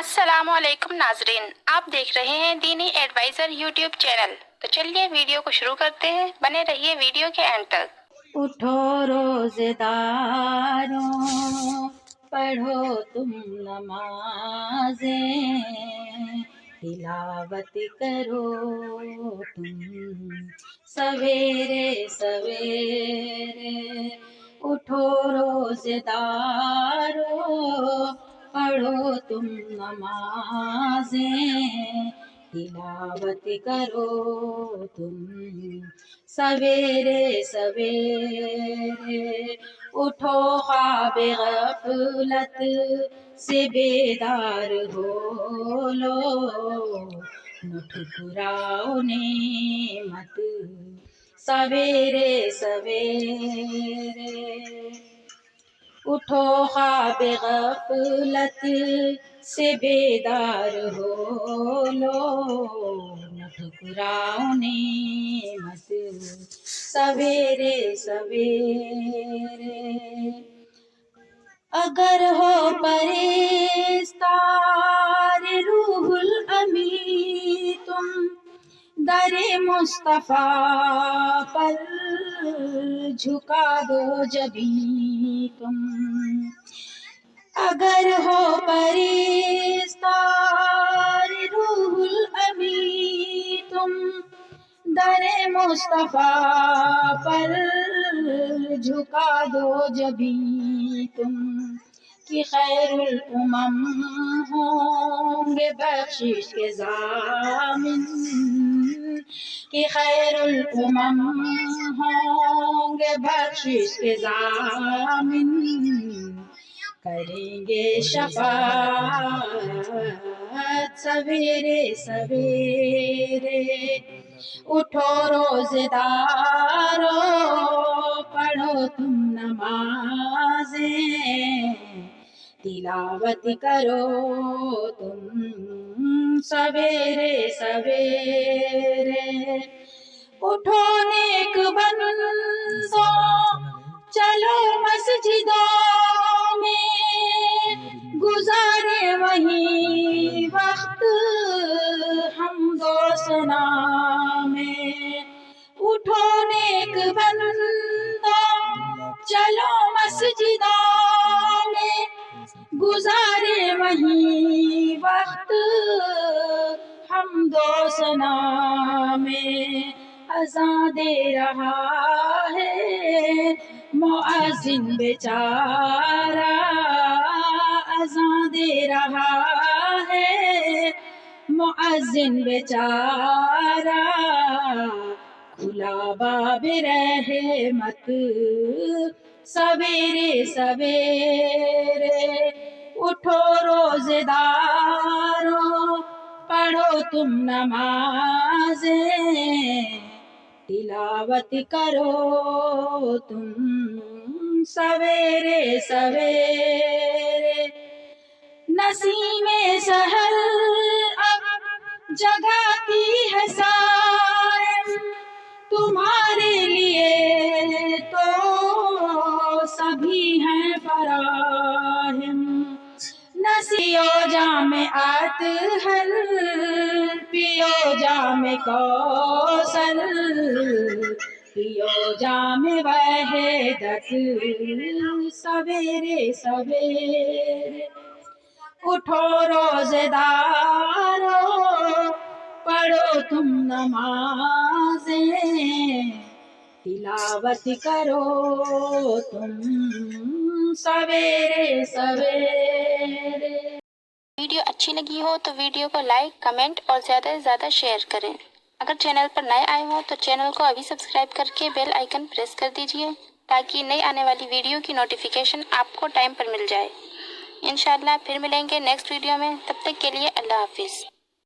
السلام علیکم ناظرین، آپ دیکھ رہے ہیں دینی ایڈوائزر یوٹیوب چینل۔ تو چلیے ویڈیو کو شروع کرتے ہیں، بنے رہیے ویڈیو کے اینڈ تک۔ اٹھو روزے داروں، پڑھو تم نمازیں، تلاوت کرو تم سویرے سویرے۔ اٹھو روزے داروں، پڑھو تم نمازیں، تلاوت کرو تم سویرے سویرے۔ اٹھو خواب غفلت سے بیدار ہو لو، نہ ٹھکراؤ نعمت سویرے سویرے۔ اٹھو خواب غفلت سے بیدار ہو لو، نہ ٹھکراؤ نعمت سویرے سویرے۔ اگر ہو پرہیزگار روح الامین تم، در مصطفیٰ پر جھکا دو جبیں تم۔ اگر ہو پرہیزگار روح الامین تم، در مصطفیٰ پر جھکا دو جبیں تم، کہ خیر الامم ہوں گے بخشش کے ضامن، کہ خیر الامم ہوں گے بخشش کے ضامن، کریں گے شفاعت سویرے سویرے۔ اٹھو روزے دارو، پڑھو تم نمازیں، تلاوت کرو تم سویرے سویرے۔ اٹھو نیک بندو، چلو مسجدوں میں، گزارے وہیں وقت حمد و ثنا میں۔ اٹھو نیک بندو، چلو مسجدوں میں، گزارے وہیں وقت حمد و ثنا میں۔ اذاں دے رہا ہے مؤذن بیچارہ، اذاں دے رہا ہے مؤذن بیچارہ، کھلا باب رحمت سویرے سویرے۔ اٹھو روزے داروں، پڑھو تم نمازیں، تلاوت کرو تم سویرے سویرے۔ نسیم سحر اب جگاتی ہے صائم، تمہارے لیے تو سبھی ہیں فراہم۔ نسیو جام اطہر، پیو جام کوثر، پیو جام وحدت سویرے سویرے۔ اٹھو روزے دارو، پڑھو تم نمازیں، تلاوت کرو تم سویرے سویرے۔ ویڈیو اچھی لگی ہو تو ویڈیو کو لائک، کمنٹ اور زیادہ سے زیادہ شیئر کریں۔ اگر چینل پر نئے آئے ہوں تو چینل کو ابھی سبسکرائب کر کے بیل آئیکن پریس کر دیجئے، تاکہ نئی آنے والی ویڈیو کی نوٹیفیکیشن آپ کو ٹائم پر مل جائے۔ انشاءاللہ پھر ملیں گے نیکسٹ ویڈیو میں، تب تک کے لیے اللہ حافظ۔